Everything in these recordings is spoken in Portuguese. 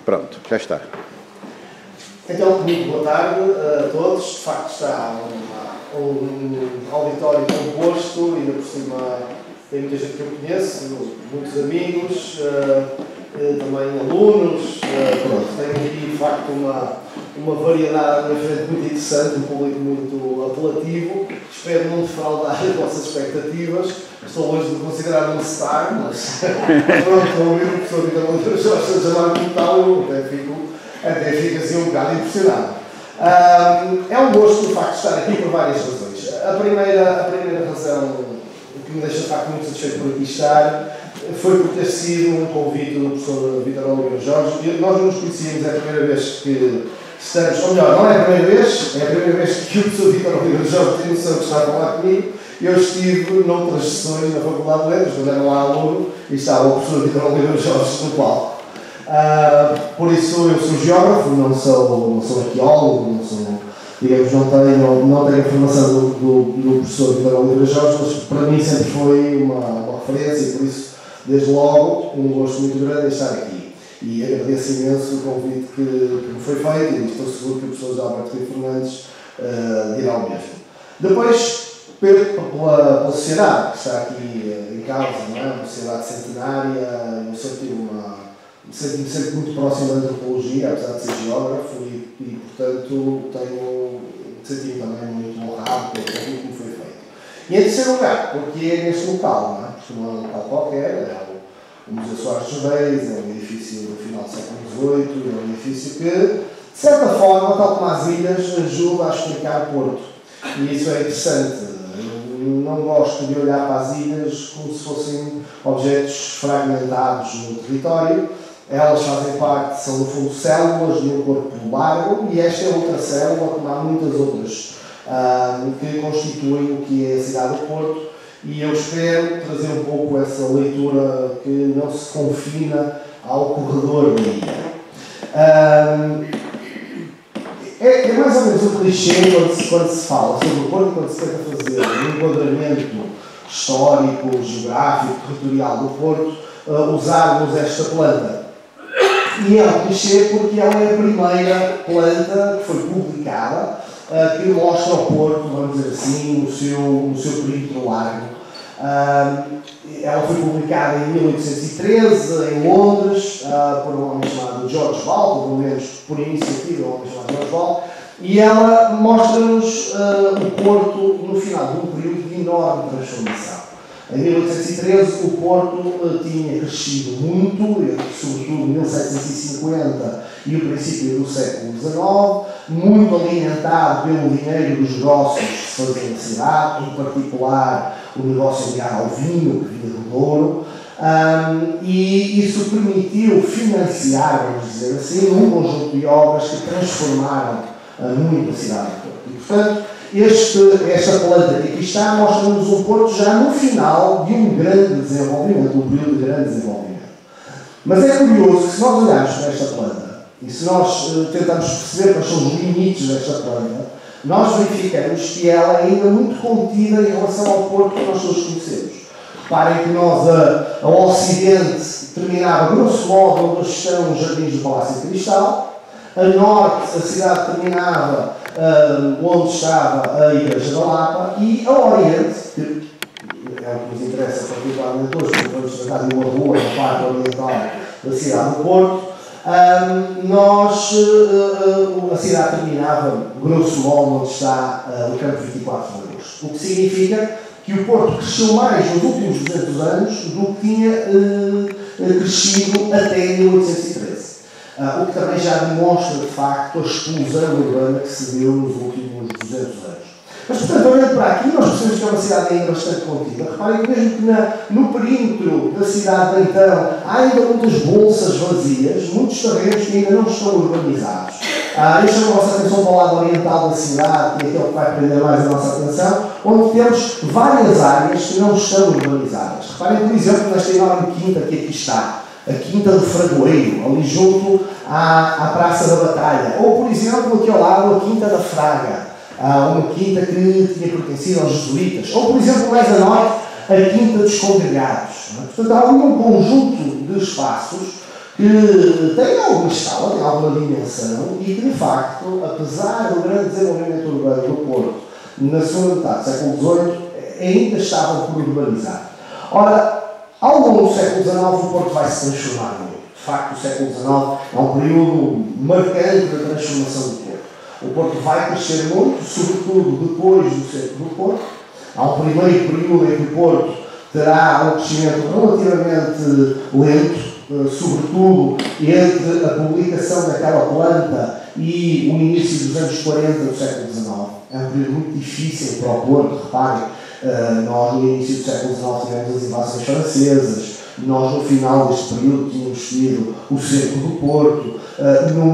Pronto, já está. Então, muito boa tarde a todos. De facto, está um auditório composto, ainda por cima tem muita gente que eu conheço, muitos amigos, também alunos. Tem aqui, de facto, uma variedade muito interessante, um público muito apelativo. Espero não defraudar as vossas expectativas. Estou longe de me considerar um star, mas pronto, estou a ouvir o professor Vitor Jorge a chamar como tal, eu até fico assim um bocado impressionado. É um gosto, de facto, estar aqui por várias razões. A primeira razão que me deixa, de facto, muito satisfeito por aqui estar foi por ter sido um convite do professor Vitor Oliveira Jorge. Nós não nos conhecíamos, é a primeira vez que estamos, ou melhor, não é a primeira vez, é a primeira vez que o professor Vitor Oliveira Jorge tem noção que está a falar comigo. Eu estive noutras sessões na Faculdade de Letras, quando era lá aluno, e estava o professor Vitor Oliveira Jorge no palco. Por isso eu sou geógrafo, não sou arqueólogo, digamos, não tenho a formação do professor Vitor Oliveira Jorge, mas para mim sempre foi uma referência e por isso, desde logo, um gosto muito grande em estar aqui. E agradeço imenso o convite que me foi feito e estou seguro que o professor Alberto Fernandes dirá o mesmo. Depois, pela sociedade que está aqui em causa, não é? Uma sociedade centenária, eu senti-me sempre muito próximo da antropologia, apesar de ser geógrafo, e portanto, senti-me também muito honrado pelo convite que me foi feito. E em terceiro lugar, porque é neste local, não é? Porque não é um local qualquer, é o Museu Soares dos Reis, é um edifício do final do século XVIII, é um edifício que, de certa forma, tal como as ilhas, ajuda a explicar Porto. E isso é interessante. Eu não gosto de olhar para as ilhas como se fossem objetos fragmentados no território. Elas fazem parte, são no fundo células de um corpo largo e esta é outra célula, como há muitas outras que constituem o que é a cidade do Porto, e eu espero trazer um pouco essa leitura que não se confina ao corredor da ilha. É mais ou menos um clichê quando se fala sobre o Porto, quando se tenta fazer um enquadramento histórico, geográfico, territorial do Porto, usarmos esta planta. E é um clichê porque ela é a primeira planta que foi publicada que mostra o Porto, vamos dizer assim, no seu perímetro largo. Ela foi publicada em 1813 em Londres por um homem chamado George Ball, pelo menos por iniciativa de um homem chamado George Ball, e ela mostra-nos o Porto no final de um período de enorme transformação. Em 1813 o Porto tinha crescido muito, sobretudo em 1750 e o princípio do século XIX, muito alimentado pelo dinheiro dos negócios que se faziam na cidade, em particular o negócio ligado ao vinho, que vinha do Douro, e isso permitiu financiar, vamos dizer assim, um conjunto de obras que transformaram muito a cidade do Porto. E, portanto, esta planta que aqui está mostra-nos um Porto já no final de um grande desenvolvimento, um período de grande desenvolvimento. Mas é curioso que se nós olharmos para esta planta e se nós tentarmos perceber quais são os limites desta planta, nós verificamos que ela é ainda muito contida em relação ao Porto que nós todos conhecemos. Reparem que nós, ao ocidente, terminava grosso modo onde estão os jardins do Palácio de Cristal, a norte a cidade terminava onde estava a Igreja da Lapa, e a oriente, que é o que nos interessa particularmente hoje, porque vamos tratar de uma rua na parte oriental da cidade do Porto, a cidade terminava, grosso modo, onde está o campo 24 de agosto. O que significa que o Porto cresceu mais nos últimos 200 anos do que tinha crescido até 1813. O que também já demonstra, de facto, a explosão urbana que se deu nos últimos 200 anos. Mas, portanto, olhando para aqui, nós percebemos que é uma cidade ainda bastante contida. Reparem que mesmo que no perímetro da cidade de então há ainda muitas bolsas vazias, muitos terrenos que ainda não estão urbanizados. Eu chamo a nossa atenção para o lado oriental da cidade, que é aquele que vai prender mais a nossa atenção, onde temos várias áreas que não estão urbanizadas. Reparem, por exemplo, nesta enorme quinta que aqui está. A Quinta do Fragoeiro, ali junto à Praça da Batalha. Ou, por exemplo, aqui ao lado, a Quinta da Fraga, uma quinta que tinha pertencido aos jesuítas. Ou, por exemplo, mais a norte, a Quinta dos Congregados. Portanto, há um conjunto de espaços que tem alguma escala, tem alguma dimensão e que, de facto, apesar do grande desenvolvimento urbano do Porto na segunda metade do século XVIII, ainda estavam por urbanizar. Ora, ao longo do século XIX, o Porto vai se transformar muito. De facto, o século XIX é um período marcante da transformação do Porto. O Porto vai crescer muito, sobretudo depois do centro do Porto. Há um primeiro período em que o Porto terá um crescimento relativamente lento, sobretudo entre a publicação daquela planta e o início dos anos 40 do século XIX. É um período muito difícil para o Porto, reparem, nós no início do século XIX tivemos as invasões francesas, nós no final deste período tínhamos tido o cerco do Porto, no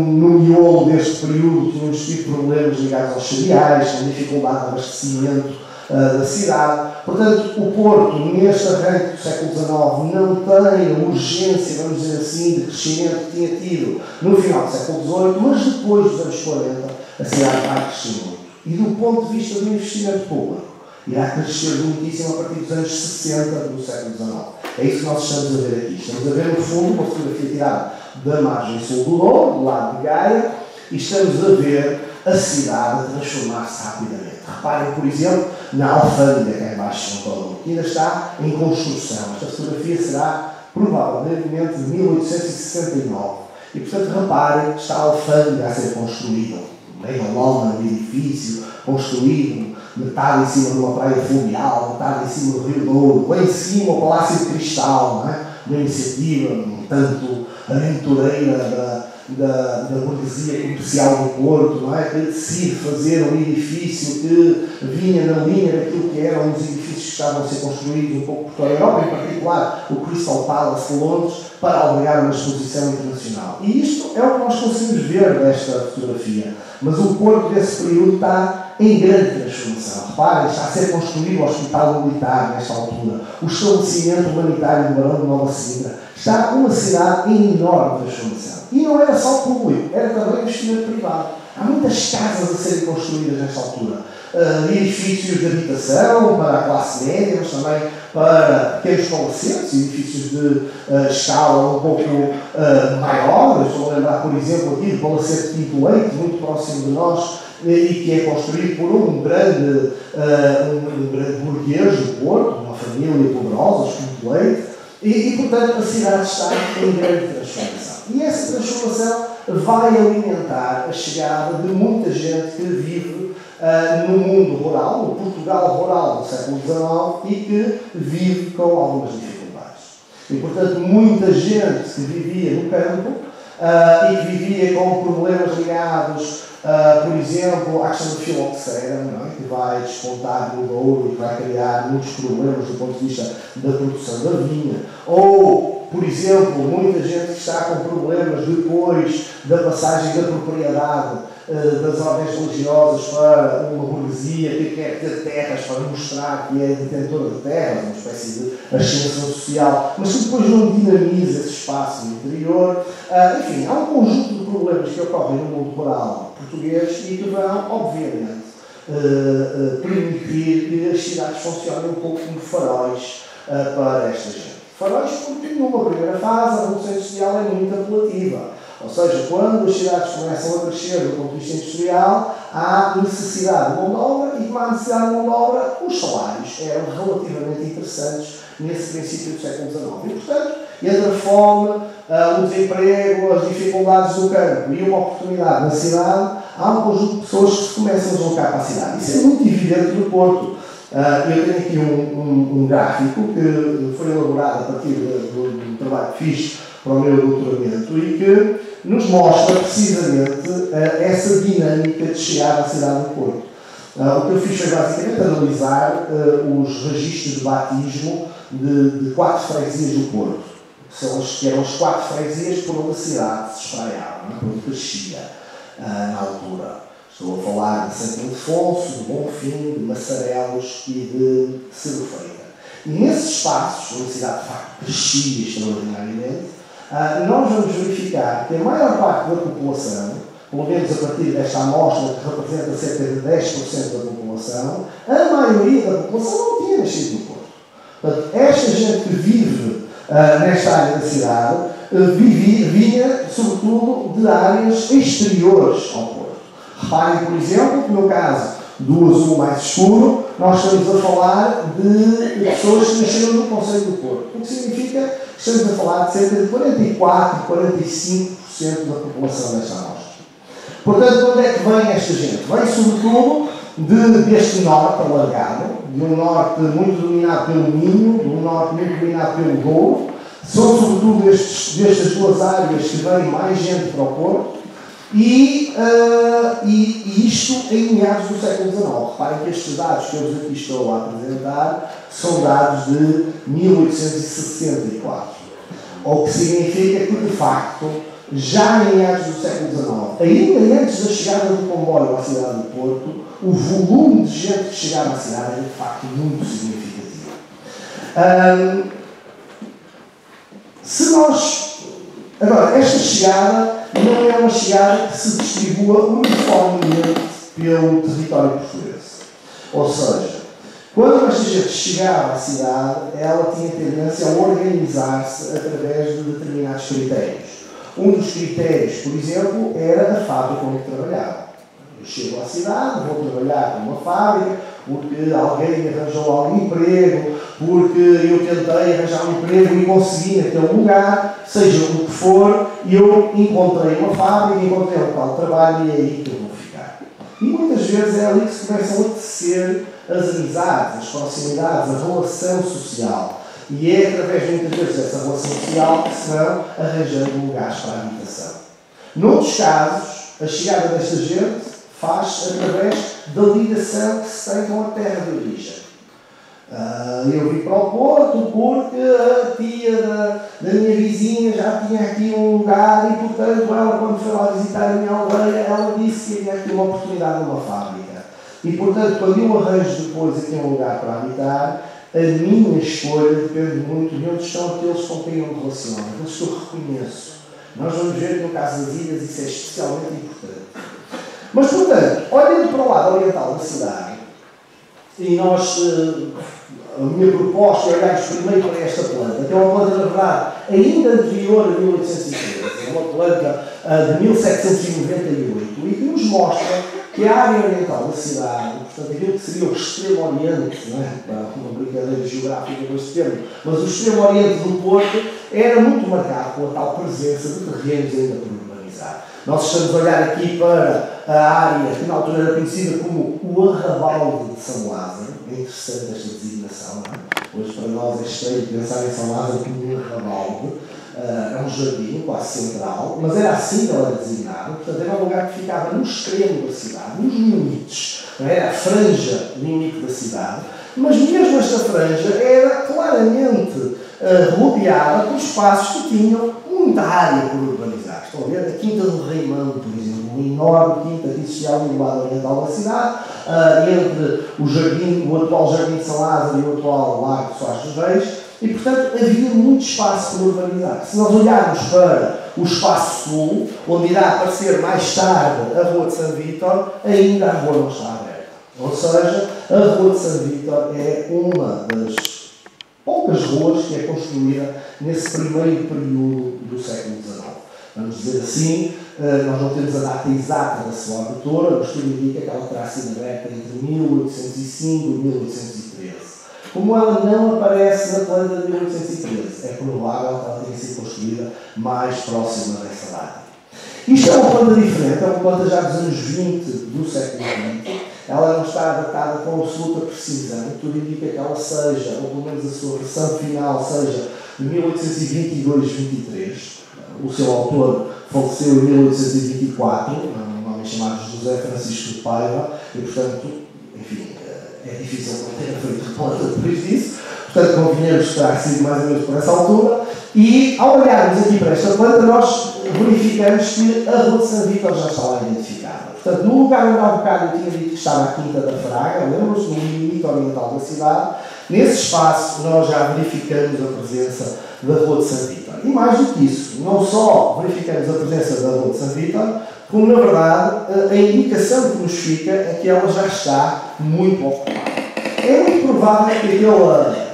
miolo deste período tínhamos tido problemas ligados aos cereais, com dificuldade de abastecimento da cidade. Portanto, o Porto, neste arranque do século XIX, não tem a urgência, vamos dizer assim, de crescimento que tinha tido no final do século XVIII, mas depois dos anos 40, a cidade vai crescer muito. E do ponto de vista do investimento público, irá crescer muitíssimo a partir dos anos 60 do século XIX. É isso que nós estamos a ver aqui. Estamos a ver, no fundo, uma fotografia tirada da margem sul do Douro, do lado de Gaia, e estamos a ver a cidade a transformar-se rapidamente. Reparem, por exemplo, na alfândega que é embaixo do Douro, que ainda está em construção. Esta fotografia será provavelmente de 1869. E, portanto, reparem, está a alfândega a ser construída. Meio lona do edifício, construído, metade em cima de uma praia fluvial, metade em cima do Rio Douro, lá em cima o Palácio de Cristal, não é? Uma iniciativa um tanto aventureira da burguesia comercial do Porto, não é? Que decide fazer um edifício que vinha na linha daquilo que eram os edifícios que estavam a ser construídos um pouco por toda a Europa, em particular o Crystal Palace de Londres, para albergar uma exposição internacional. E isto é o que nós conseguimos ver desta fotografia. Mas o Porto desse período está em grande transformação. Reparem, está a ser construído o Hospital Militar nesta altura, o estabelecimento humanitário do Barão de Nova Sintra. Está uma cidade em enorme transformação. E não era só público, era também investimento privado. Há muitas casas a serem construídas nesta altura. Edifícios de habitação para a classe média, mas também para pequenos palacetes, edifícios de escala um pouco maior. Estou a lembrar, por exemplo, aqui do Palacete Pinto Leite, muito próximo de nós, e que é construído por um grande burguês do Porto, uma família poderosa, os Pinto Leite, e, portanto, a cidade está em grande transformação. E essa transformação vai alimentar a chegada de muita gente que vive no mundo rural, no Portugal rural do século XIX, e que vive com algumas dificuldades. E, portanto, muita gente que vivia no campo e que vivia com problemas ligados, por exemplo, à questão da filoxera, não é? Que vai despontar no Douro e vai criar muitos problemas do ponto de vista da produção da vinha. Ou, por exemplo, muita gente que está com problemas depois da passagem da propriedade das ordens religiosas para uma burguesia que quer ter terras para mostrar que é detentora de terras, uma espécie de ascensão social, mas que depois não dinamiza esse espaço no interior. Enfim, há um conjunto de problemas que ocorrem no mundo rural português e que vão, obviamente, permitir que as cidades funcionem um pouco como faróis para esta gente. Faróis porque, numa primeira fase, a Revolução Industrial é muito apelativa. Ou seja, quando as cidades começam a crescer do ponto de vista industrial, há necessidade de mão de obra e, com a necessidade de mão de obra, os salários eram relativamente interessantes nesse princípio do século XIX. E, portanto, entre a fome, o desemprego, as dificuldades do campo e uma oportunidade na cidade, há um conjunto de pessoas que se começam a deslocar para a cidade. Isso é muito evidente no Porto. Eu tenho aqui um gráfico que foi elaborado a partir do trabalho que fiz para o meu doutoramento e que nos mostra precisamente essa dinâmica de chegar à cidade do Porto. O que eu fiz foi basicamente analisar os registros de batismo de 4 freguesias do Porto, que eram as 4 freguesias por onde a cidade se espraiava, por onde crescia na altura. Estou a falar de Santo Ildefonso, de Bonfim, de Massarelos e de Cerofeira. E nesses espaços, onde a cidade de facto crescia extraordinariamente, nós vamos verificar que a maior parte da população, pelo menos a partir desta amostra que representa cerca de 10% da população, a maioria da população não tinha nascido no Porto. Portanto, esta gente que vive nesta área da cidade vinha, sobretudo, de áreas exteriores ao Porto. Reparem, por exemplo, que no caso do azul mais escuro, nós estamos a falar de pessoas que nasceram no Concelho do Porto. O que significa que estamos a falar de cerca de 44, 45% da população desta amostra. Portanto, de onde é que vem esta gente? Vem, sobretudo, deste norte alargado, de um norte muito dominado pelo Minho, de um norte muito dominado pelo Douro. São, sobretudo, destas duas áreas que vem mais gente para o Porto. E isto em meados do século XIX. Reparem que estes dados que eu vos aqui estou a apresentar são dados de 1864. O que significa que, de facto, já em meados do século XIX, ainda antes da chegada do comboio à cidade do Porto, o volume de gente que chegava à cidade era, de facto, muito significativo. Agora, esta chegada não é uma chegada que se distribua uniformemente pelo território português. Ou seja, quando esta gente chegava à cidade, ela tinha tendência a organizar-se através de determinados critérios. Um dos critérios, por exemplo, era a fábrica onde trabalhava. Eu chego à cidade, vou trabalhar numa fábrica, porque alguém me arranjou algum emprego, porque eu tentei arranjar um emprego e consegui naquele lugar, seja o que for, e eu encontrei uma fábrica, encontrei um local de trabalho e é aí que eu vou ficar. E muitas vezes é ali que se começam a tecer as amizades, as proximidades, a relação social. E é através, muitas vezes, dessa relação social que se vão arranjando lugares para a habitação. Noutros casos, a chegada desta gente faz através da ligação que se tem com a terra de origem. Eu vim para o Porto porque a tia da minha vizinha já tinha aqui um lugar e, portanto, ela, quando foi lá visitar a minha aldeia, ela disse que havia aqui uma oportunidade numa fábrica. E, portanto, quando eu arranjo depois aqui um lugar para habitar, a minha escolha depende muito de onde estão aqueles com quem eu me relaciono, aqueles que eu reconheço. Nós vamos ver que, no caso das ilhas, isso é especialmente importante. Mas, portanto, olhando para o lado oriental da cidade, e nós, a minha proposta é olharmos primeiro para esta planta, que é uma planta, na verdade, ainda anterior a 1813, é uma planta de 1798, e que nos mostra que a área oriental da cidade, portanto, aquilo que seria o extremo oriente, não é? Uma brincadeira geográfica com este termo, mas o extremo oriente do Porto era muito marcado pela tal presença de terrenos ainda por urbanizar. Nós estamos a olhar aqui para a área que na altura era conhecida como o Arrabalde de São Lázaro. É interessante esta designação, não é? Hoje para nós é estranho pensar em São Lázaro como um arrabalde. É um jardim quase central, mas era assim que ela era designada. Portanto, era um lugar que ficava no extremo da cidade, nos limites, não era a franja limite da cidade, mas mesmo esta franja era claramente rodeada por espaços que tinham muita área por urbanizar. Estão a ver? A Quinta do Reimão, por exemplo, uma enorme quinta que existia ali no lado oriental da cidade, entre o atual Jardim de São Lázaro e o atual Largo de Soares dos Reis, e, portanto, havia muito espaço por urbanizar. Se nós olharmos para o espaço sul, onde irá aparecer mais tarde a Rua de São Vítor, ainda a rua não está aberta. Ou seja, a Rua de São Vítor é uma das poucas ruas que é construída nesse primeiro período do século XIX. Vamos dizer assim, nós não temos a data exata da sua abertura, mas tudo indica que ela terá sido aberta entre 1805 e 1813. Como ela não aparece na planta de 1813, é provável que ela tenha sido construída mais próxima dessa data. Isto é uma planta diferente, é uma planta já dos anos 20 do século XX. Ela não está datada com absoluta precisão, tudo indica que ela seja, ou pelo menos a sua versão final, seja de 1822-23. O seu autor faleceu em 1824, um homem chamado José Francisco de Paiva, e, portanto, enfim, é difícil não ter feito planta depois disso. Portanto, convinhamos que terá sido mais ou menos por essa altura. E, ao olharmos aqui para esta planta, nós verificamos que a Rua de São Vítor já está lá identificada. Portanto, no lugar onde há bocado eu tinha dito que estava a Quinta da Fraga, lembram-se, no limite oriental da cidade, nesse espaço nós já verificamos a presença da Rua de São Vítor. E mais do que isso, não só verificamos a presença da Rua de São Vítor, como, na verdade, a indicação que nos fica é que ela já está muito ocupada. É muito provável que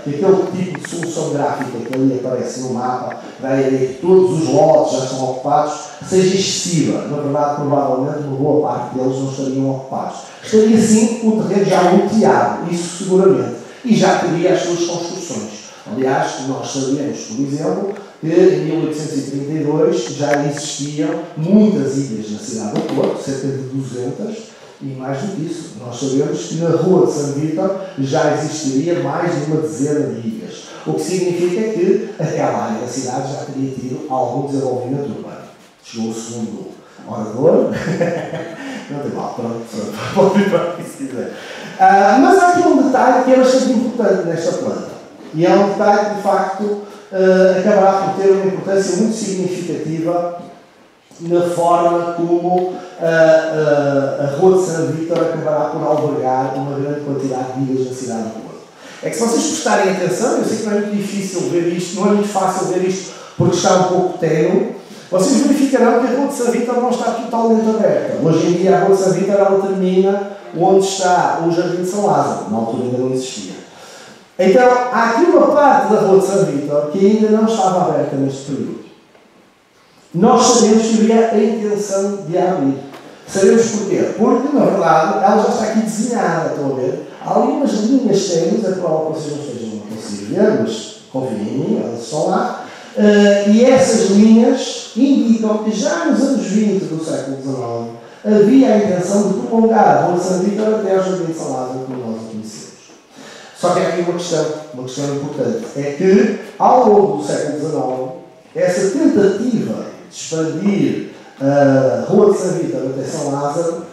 que aquele tipo de solução gráfica que ali aparece no mapa, da ideia que todos os lotes já estão ocupados, seja excessiva. Na verdade, provavelmente, uma boa parte deles não estariam ocupados. Estaria sim o terreno já loteado, isso seguramente, e já teria as suas construções. Aliás, nós sabemos, por exemplo, que em 1832 já existiam muitas ilhas na cidade do Porto, cerca de 200, e mais do que isso, nós sabemos que na Rua de São Vítor já existiria mais de uma dezena de ilhas, o que significa que aquela área da cidade já teria tido algum desenvolvimento urbano. Chegou o segundo orador, não tem mal, pronto, pode ir para aqui se quiser. Mas há aqui um detalhe que é bastante importante nesta planta, e é um detalhe que de facto acabará por ter uma importância muito significativa na forma como a Rua de São Vítor acabará por albergar uma grande quantidade de ilhas na cidade do Porto. É que se vocês prestarem atenção, eu sei que não é muito difícil ver isto, não é muito fácil ver isto porque está um pouco ténue, vocês verificarão que a Rua de São Vítor não está totalmente aberta. Hoje em dia a Rua de São Vítor ela termina onde está o Jardim de São Lázaro, na altura ainda não existia. Então, há aqui uma parte da Rua de São Vítor que ainda não estava aberta neste período. Nós sabemos que havia a intenção de a abrir. Sabemos porquê? Porque, na verdade, ela já está aqui desenhada, estão a ver? Há ali umas linhas técnicas, é provável que vocês não estejam a conseguir ver, mas confiem em mim, elas estão lá. E essas linhas indicam que já nos anos 20 do século XIX havia a intenção de prolongar a Rua de São Vítor até ao Jardim de São Lázaro, como nós o conhecemos. Só que há aqui uma questão importante, é que ao longo do século XIX, essa tentativa de expandir a Rua de São Vítor até São Lázaro,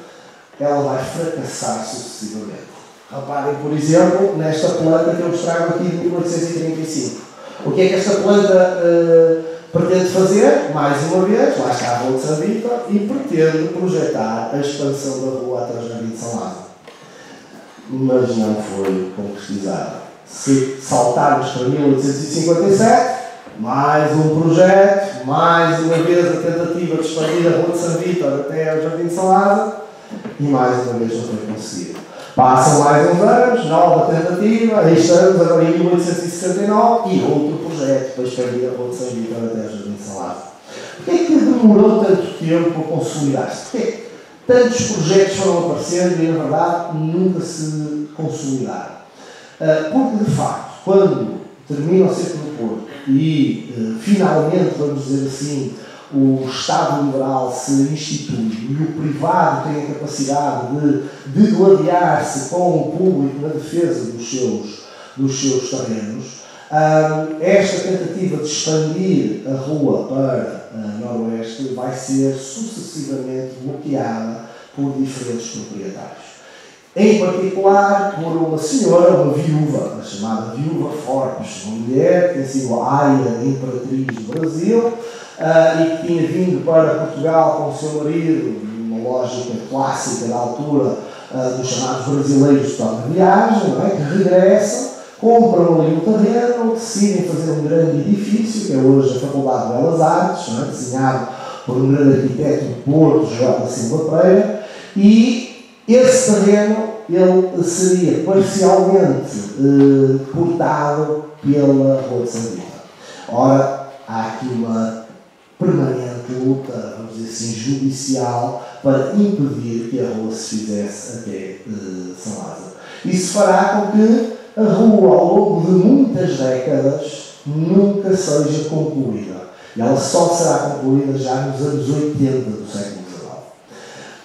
ela vai fracassar sucessivamente. Reparem, por exemplo, nesta planta que eu vos trago aqui de 1835. O que é que esta planta pretende fazer? Mais uma vez, lá está a Rua de São Vítor e pretende projetar a expansão da rua até o Jardim de São Lázaro. Mas não foi concretizada. Se saltarmos para 1857, mais um projeto, mais uma vez a tentativa de expandir a Rua de São Vítor até ao Jardim de São Lázaro e mais uma vez não foi conseguido. Passam mais uns anos, nova tentativa, aí estamos agora em 1869 e outro projeto para expandir a Rua de São Vítor até ao Jardim de São Lázaro. Porquê é que demorou tanto tempo a consolidar-se? Porquê é que tantos projetos foram aparecendo e, na verdade, nunca se consolidaram? Porque, de facto, quando termina o século do Porto e, finalmente, vamos dizer assim, o Estado liberal se institui e o privado tem a capacidade de gladiar-se com o público na defesa dos seus terrenos, esta tentativa de expandir a rua para noroeste vai ser sucessivamente bloqueada por diferentes proprietários. Em particular por uma senhora, uma viúva, a chamada Viúva Forbes, uma mulher que tem sido a aia imperatriz do Brasil e que tinha vindo para Portugal com o seu marido, numa lógica clássica da altura dos chamados brasileiros de viagem, não é? Que regressam, compram ali um terreno, decidem fazer um grande edifício, que é hoje a Faculdade de Belas Artes, não é? Desenhado por um grande arquiteto de Porto, João da Silva Pereira, e esse terreno ele seria parcialmente cortado pela Rua de São Vítor. Ora, há aqui uma permanente luta, vamos dizer assim, judicial para impedir que a rua se fizesse até São Lázaro. Isso fará com que a rua, ao longo de muitas décadas, nunca seja concluída. E ela só será concluída já nos anos 80 do século XIX.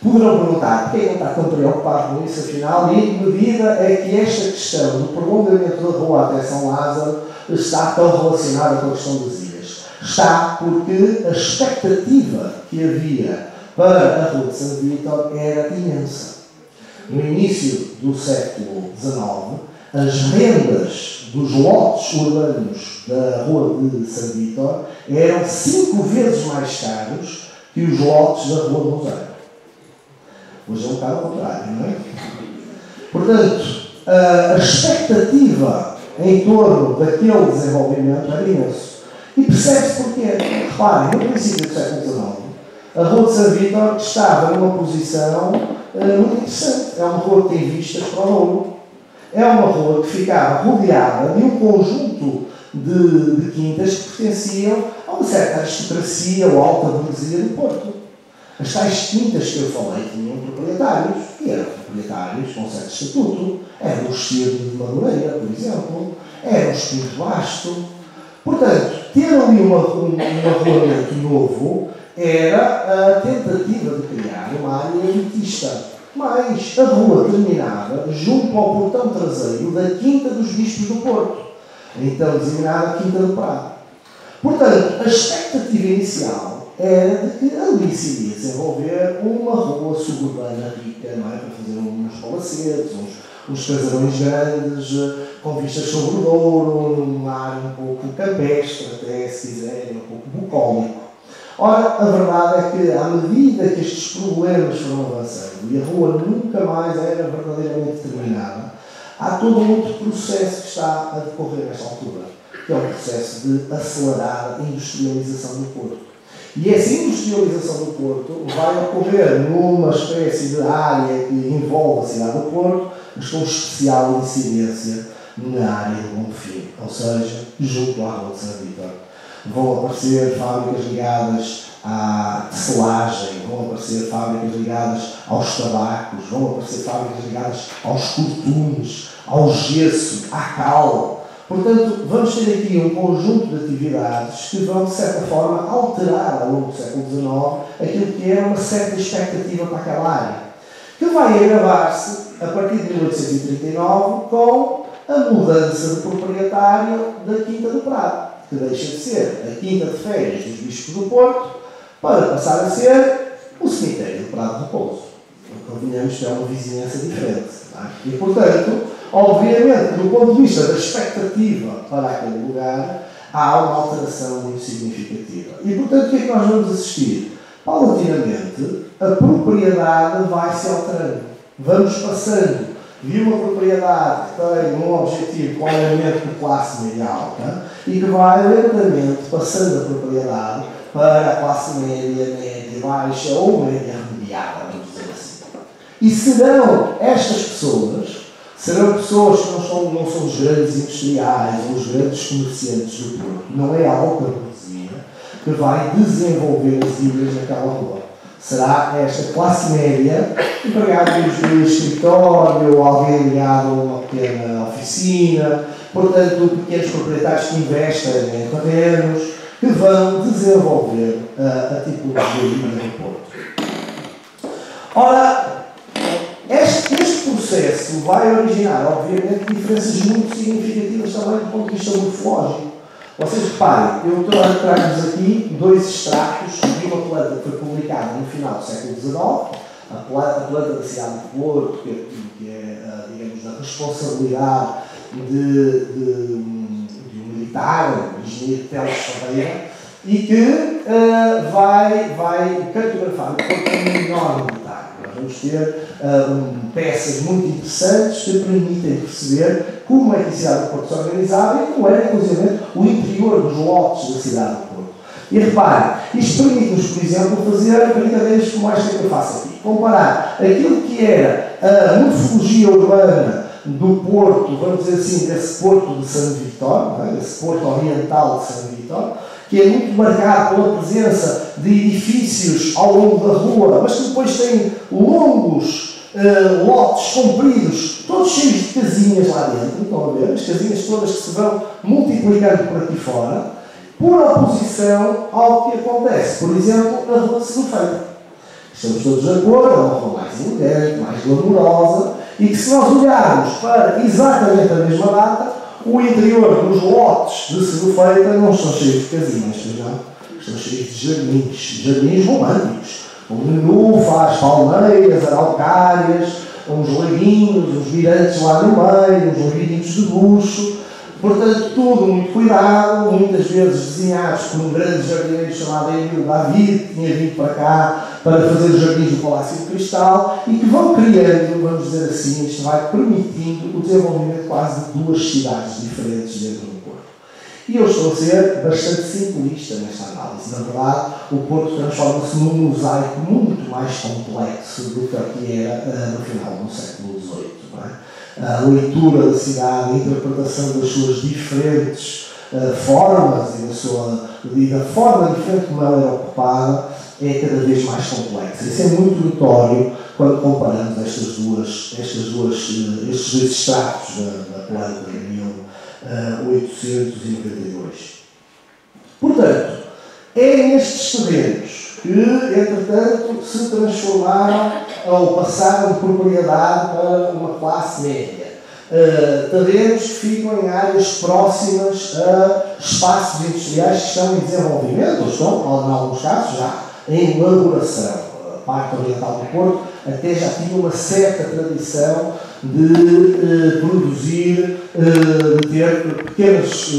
Poderão perguntar, porquê é que não está tão preocupado com isso, afinal, e em que medida é que esta questão do prolongamento da rua até São Lázaro está tão relacionada com a questão das ilhas? Está porque a expectativa que havia para a Rua de São Vítor era imensa. No início do século XIX, as rendas dos lotes urbanos da Rua de São Vítor eram 5 vezes mais caros que os lotes da Rua do Rosário. Hoje é um bocado ao contrário, não é? Portanto, a expectativa em torno daquele desenvolvimento era imenso. E percebe-se porquê. Reparem, no princípio do século XIX, a Rua de São Vítor estava numa posição muito interessante. É uma rua que tem vistas para o Douro. é uma rua que ficava rodeada de um conjunto de quintas que pertenciam a uma certa aristocracia ou alta burguesia do Porto. As tais quintas que eu falei tinham proprietários, e eram proprietários com certo estatuto, eram os Cirne de Madureira, por exemplo, eram os Pinto Basto. Portanto, ter ali um arruamento novo era a tentativa de criar uma área elitista. Mas a rua terminava junto ao portão traseiro da Quinta dos Bispos do Porto, então designada Quinta do Prado. Portanto, a expectativa inicial era de que ali se iria desenvolver uma rua suburbana rica, não é? Para fazer uns palacetes, uns casarões grandes, com vistas sobre o Douro, num ar um pouco campestre, até se quiserem, um pouco bucólico. Ora, a verdade é que, à medida que estes problemas foram avançando e a rua nunca mais era verdadeiramente terminada, há todo um outro processo que está a decorrer nesta altura, que é o processo de acelerada industrialização do Porto. E essa industrialização do Porto vai ocorrer numa espécie de área que envolve a cidade do Porto, mas com especial incidência na área do Bonfim, ou seja, junto à Rua de São Vítor. Vão aparecer fábricas ligadas à tecelagem, vão aparecer fábricas ligadas aos tabacos, vão aparecer fábricas ligadas aos cortumes, ao gesso, à cal. Portanto, vamos ter aqui um conjunto de atividades que vão, de certa forma, alterar ao longo do século XIX aquilo que era uma certa expectativa para aquela área, que vai agravar-se a partir de 1839 com a mudança de proprietário da Quinta do Prado, que deixa de ser a Quinta de Férias dos Bispos do Porto para passar a ser o cemitério do Prado do Pouso. Convenhamos que é uma vizinhança diferente. Não é? E, portanto, obviamente, do ponto de vista da expectativa para aquele lugar, há uma alteração muito significativa. E, portanto, o que é que nós vamos assistir? Paulatinamente, a propriedade vai se alterando. Vamos passando de uma propriedade que tem um objetivo claramente de classe média alta e que vai lentamente passando a propriedade para a classe média, média baixa ou média remediada, vamos dizer assim. E serão estas pessoas, serão pessoas que não são os grandes industriais ou os grandes comerciantes do Porto, não é a alta burguesia que vai desenvolver as ilhas naquela rua. Será esta classe média, empregados de escritório, alguém ligado a uma pequena oficina, portanto, pequenos proprietários que investem em terrenos, que vão desenvolver a tipologia de ilha do Porto. Ora, este processo vai originar, obviamente, diferenças muito significativas também do ponto de vista morfológico. Vocês reparem, eu trago-vos aqui dois extratos de uma planta que foi publicada no final do século XIX, a planta da cidade de Porto, que é, digamos, da responsabilidade de um militar, o engenheiro Teles Ferreira, e que vai cartografar o Porto como um enorme detalhe. Nós vamos ter peças muito interessantes que permitem perceber como é que a cidade do Porto se organizava e como era, inclusive, o interior dos lotes da cidade do Porto. E reparem, isto permite-nos, por exemplo, fazer brincadeiras como esta que eu faço aqui. Comparar aquilo que era a morfologia urbana do Porto, vamos dizer assim, desse Porto de São Vítor, desse Porto oriental de São Vítor, que é muito marcado pela presença de edifícios ao longo da rua, mas que depois têm longos lotes compridos, todos cheios de casinhas lá dentro, estão a ver? As casinhas todas que se vão multiplicando por aqui fora, por oposição ao que acontece, por exemplo, na Rua de Segunda-feira. Estamos todos de acordo, é uma rua mais elegante, mais glamourosa, e que se nós olharmos para exatamente a mesma data, o interior dos lotes de Segunda-feira não estão cheios de casinhas, estão cheios de jardins românticos, com nenúfas, palmeiras, araucárias, uns laguinhos, uns mirantes lá no meio, uns laguinhos de luxo. Portanto, tudo muito cuidado, muitas vezes desenhados por um grande jardineiro chamado Emílio David, que tinha vindo para cá para fazer os jardins do Palácio de Cristal, e que vão criando, vamos dizer assim, isto vai permitindo o desenvolvimento quase de duas cidades diferentes dentro do Porto. E eu estou a ser bastante simplista nesta análise. Na verdade, o Porto transforma-se num mosaico muito mais complexo do que era no final do século XVIII. Não é? A leitura da cidade, a interpretação das suas diferentes formas e da forma diferente como ela era ocupada é cada vez mais complexa. Isso é muito notório quando comparamos estes dois extratos da planta de 1892. Portanto, é nestes terrenos que, entretanto, se transformaram ou passaram de propriedade para uma classe média. Terrenos que ficam em áreas próximas a espaços industriais que estão em desenvolvimento, ou estão, em alguns casos, já em elaboração. A parte oriental do Porto até já tinha uma certa tradição de produzir, de ter pequenas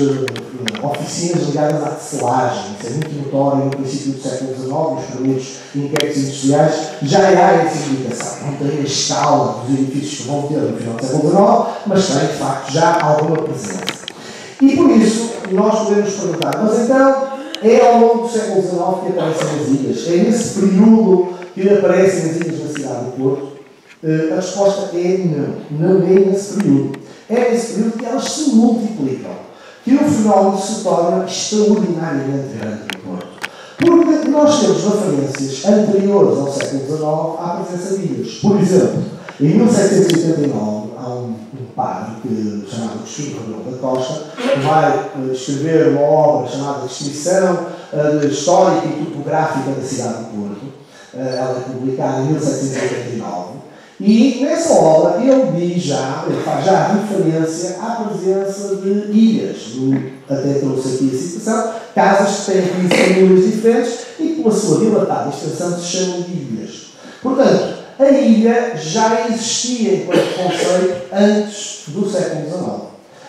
oficinas ligadas à tecelagem. Isso é muito notório no princípio do século XIX, os primeiros inquéritos industriais, já há essa indicação. Não tem a escala dos edifícios que vão ter no final do século XIX, mas tem, de facto, já alguma presença. E por isso, nós podemos perguntar, mas então, é ao longo do século XIX que aparecem as ilhas? É nesse período que aparecem as ilhas na cidade do Porto? A resposta é não. Não é nesse período. É nesse período que elas se multiplicam. Que o fenómeno se torna extraordinariamente grande no Porto. Porque nós temos referências anteriores ao século XIX à presença de ilhas. Por exemplo, em 1789, há um padre chamado Agostinho Rebelo da Costa, que vai escrever uma obra chamada Descrição Histórica e Topográfica da cidade do Porto. Ela é publicada em 1789. E nessa obra ele faz já referência à presença de ilhas. Até trouxe aqui a citação, casas que têm famílias diferentes e que, pela sua dilatada extensão, se chamam de ilhas. Portanto, a ilha já existia enquanto conceito antes do século XIX.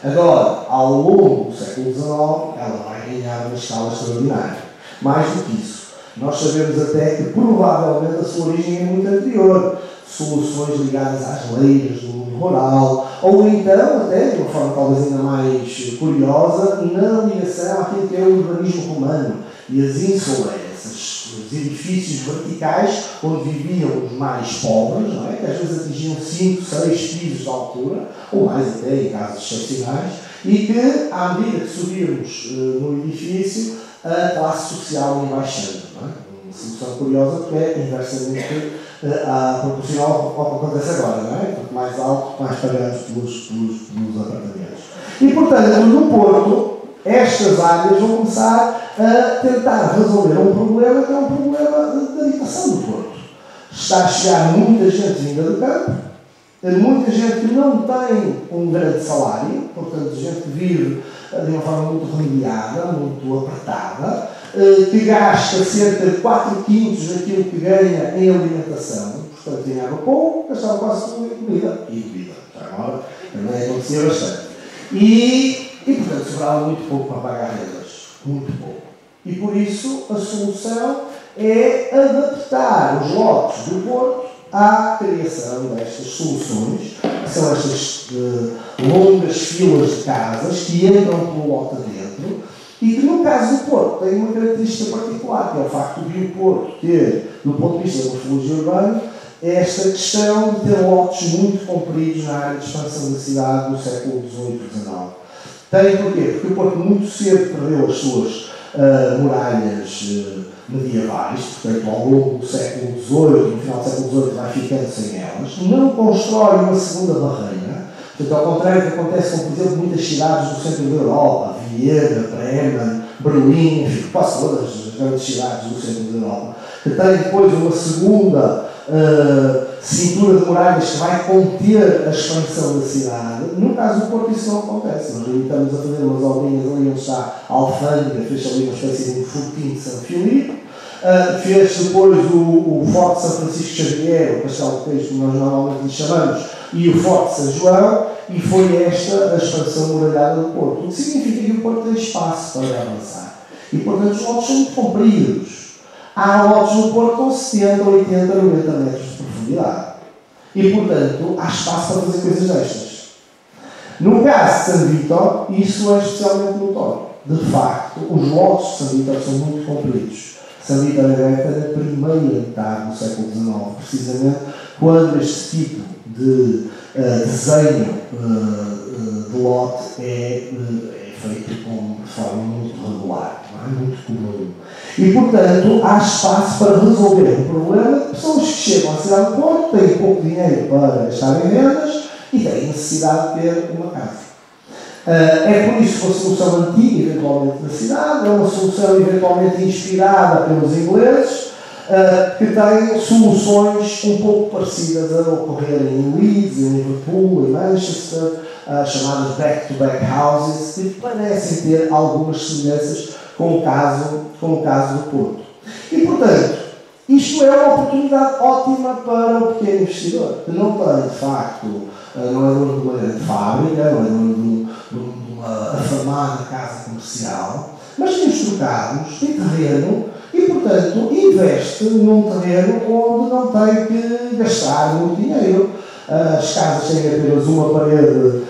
Agora, ao longo do século XIX, ela vai ganhar uma escala extraordinária. Mais do que isso, nós sabemos até que provavelmente a sua origem é muito anterior. Soluções ligadas às leiras do mundo rural, ou então, até de uma forma talvez ainda mais curiosa, na ligação àquilo que é o urbanismo romano e as ínsulas, os edifícios verticais onde viviam os mais pobres, não é? Que às vezes atingiam 5, 6 pisos de altura, ou mais até em casos excepcionais, e que, à medida que subíamos no edifício, a classe social ia baixando. Não é? Uma solução curiosa porque é inversamente proporcional ao que acontece agora, não é? Quanto mais alto, mais pagamos pelos apartamentos. E, portanto, no Porto, estas áreas vão começar a tentar resolver um problema que é um problema de habitação do Porto. Está a chegar muita gente vinda do campo, muita gente que não tem um grande salário, portanto, gente que vive de uma forma muito remediada, muito apertada, que gasta cerca de 4 quintos daquilo que ganha em alimentação, portanto ganhava pouco, gastava quase tudo em comida e bebida. Já agora também acontecia bastante. E portanto sobrava muito pouco para pagar rendas, muito pouco. E por isso a solução é adaptar os lotes do Porto à criação destas soluções, que são estas longas filas de casas que entram pelo lote dentro. E que, no caso do Porto, tem uma característica particular, que é o facto de o Porto ter, do ponto de vista da morfologia urbana, esta questão de ter lotes muito compridos na área de expansão da cidade no século XVIII e XIX. Tem porquê? Porque o Porto muito cedo perdeu as suas muralhas medievais, portanto, ao longo do século XVIII, no final do século XVIII vai ficando sem elas, não constrói uma segunda barreira. Portanto, ao contrário do que acontece com, por exemplo, muitas cidades do centro da Europa, Viena, Bremen, Berlim, enfim, quase todas as grandes cidades do centro da Europa, que têm depois uma segunda cintura de muralhas que vai conter a expansão da cidade. No caso do Porto isso não acontece. Nós limitamos a fazer umas obrinhas ali onde está a alfândega, fez ali uma espécie de um fortinho de São Filipe, fez depois o Forte São Francisco Xavier, o Castelo de Peixe, que nós normalmente lhe chamamos, e o Forte São João, e foi esta a expansão muralhada do Porto. O que significa que o Porto tem espaço para avançar. E, portanto, os lotes são muito compridos. Há lotes no Porto com 70, 80, 90 metros de profundidade. E, portanto, há espaço para fazer coisas destas. No caso de San Vítor, isso é especialmente notório. de facto, os lotes de São Vítor são muito compridos. São Vítor é feita na primeira metade do século XIX, precisamente quando este tipo de desenho de lote é feito de forma muito regular, não é? Muito comum. E, portanto, há espaço para resolver o problema de pessoas que chegam à cidade do Porto, têm pouco dinheiro para gastar em rendas e têm necessidade de ter uma casa. É por isso que uma solução antiga, eventualmente, da cidade, é uma solução eventualmente inspirada pelos ingleses, que tem soluções um pouco parecidas a ocorrerem em Leeds, em Liverpool, em Manchester, chamadas back-to-back houses, que parecem ter algumas semelhanças com o caso do Porto. E, portanto, isto é uma oportunidade ótima para o pequeno investidor, que não tem, de facto, não é dono de uma grande fábrica, não é dono de uma afamada casa comercial, mas tem os trocados, tem terreno e, portanto, investe num terreno onde não tem que gastar muito dinheiro. As casas têm apenas uma parede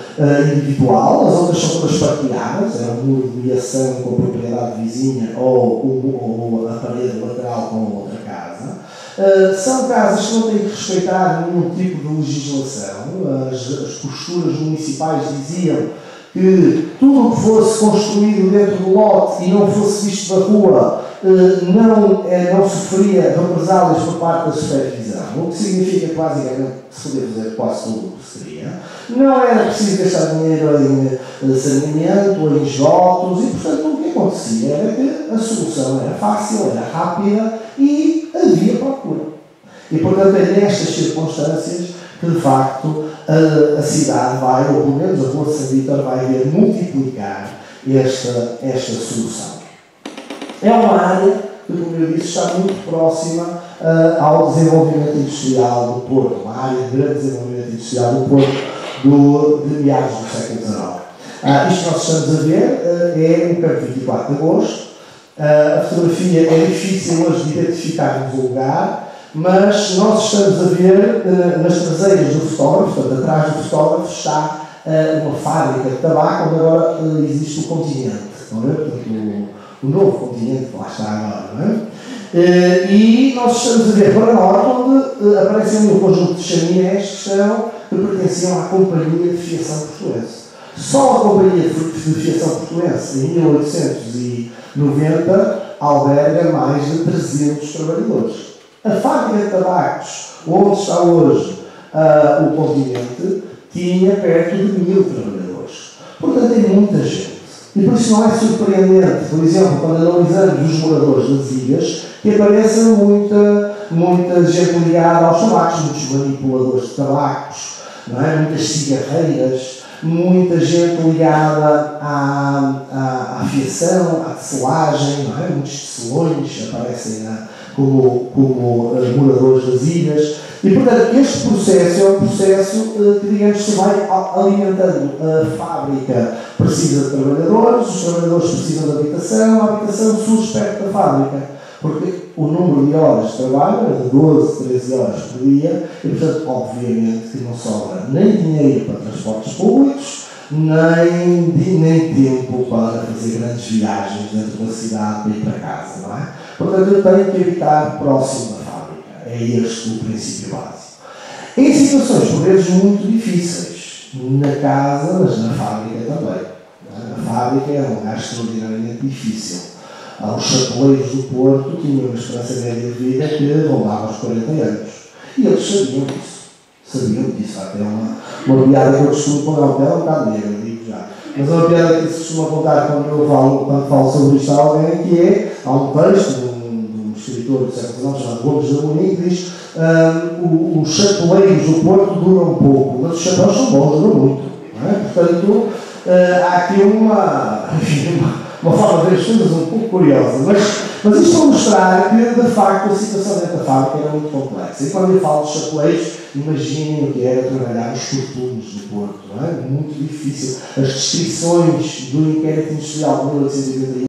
individual, as outras são todas partilhadas, é um muro de mediação com a propriedade vizinha ou a parede lateral com a outra casa. São casas que não têm que respeitar nenhum tipo de legislação. As posturas municipais diziam que tudo o que fosse construído dentro do lote e não fosse visto da rua não sofria represálias por parte da supervisão, o que significa que basicamente se podia fazer quase tudo o que se queria. Não era preciso gastar dinheiro em saneamento ou em esgotos e, portanto, o que acontecia era que a solução era fácil, era rápida e havia procura. E, portanto, é nestas circunstâncias que, de facto, a cidade vai, ou pelo menos a Rua de São Vítor, vai ver multiplicar esta solução. É uma área que, como eu disse, está muito próxima ao desenvolvimento industrial do Porto, uma área de grande desenvolvimento industrial do Porto de meados do século XIX. Isto que nós estamos a ver é o campo 24 de agosto. A fotografia é difícil hoje de identificarmos o lugar, mas nós estamos a ver nas traseiras do fotógrafo, portanto, atrás do fotógrafo está uma fábrica de tabaco, onde agora existe o Continente, não é? Portanto, o novo Continente que lá está agora, não é? E nós estamos a ver para norte, onde aparecem um conjunto de chaminés que pertenciam à Companhia de Fiação Portuense. Só a Companhia de Fiação Portuense, em 1890, alberga mais de 300 trabalhadores. A fábrica de tabacos, onde está hoje o Continente, tinha perto de 1000 trabalhadores. Portanto, tem muita gente. E por isso não é surpreendente, por exemplo, quando analisamos os moradores das ilhas, que aparece muita gente ligada aos tabacos, muitos manipuladores de tabacos, não é? Muitas cigarreiras, muita gente ligada à fiação, à tecelagem, não é? Muitos tecelões aparecem como moradores das ilhas. E, portanto, este processo é um processo que, digamos, se vai alimentando. A fábrica precisa de trabalhadores, os trabalhadores precisam de habitação, a habitação surge perto da fábrica, porque o número de horas de trabalho é de 12, 13 horas por dia, e, portanto, obviamente que não sobra nem dinheiro para transportes públicos, nem tempo para fazer grandes viagens dentro da cidade para ir para casa, não é? Portanto, eu tenho que evitar próximo da fábrica. É este o princípio básico. Em situações, por vezes, muito difíceis, na casa, mas na fábrica também. A fábrica é um lugar extraordinariamente difícil. Os chapeleiros do Porto tinham uma esperança média de vida que rondava aos 40 anos. E eles sabiam disso. Até uma piada que eu costumo contar, um bocado negro, digo já. Mas é uma piada que se costuma contar quando falo sobre isto a alguém, que é, há um texto de um escritor do século XIX chamado Gomes de Amorim, que diz os chapeleiros do Porto duram pouco, mas os chapéus são bons, duram muito. Não é? Portanto, há aqui uma forma de ver as coisas um pouco curiosa, mas isto para mostrar que, de facto, a situação dentro da fábrica era muito complexa. E quando eu falo de chapeleiros, imaginem o que era trabalhar nos cortumes do Porto, não é? Muito difícil. As descrições do inquérito industrial de 1881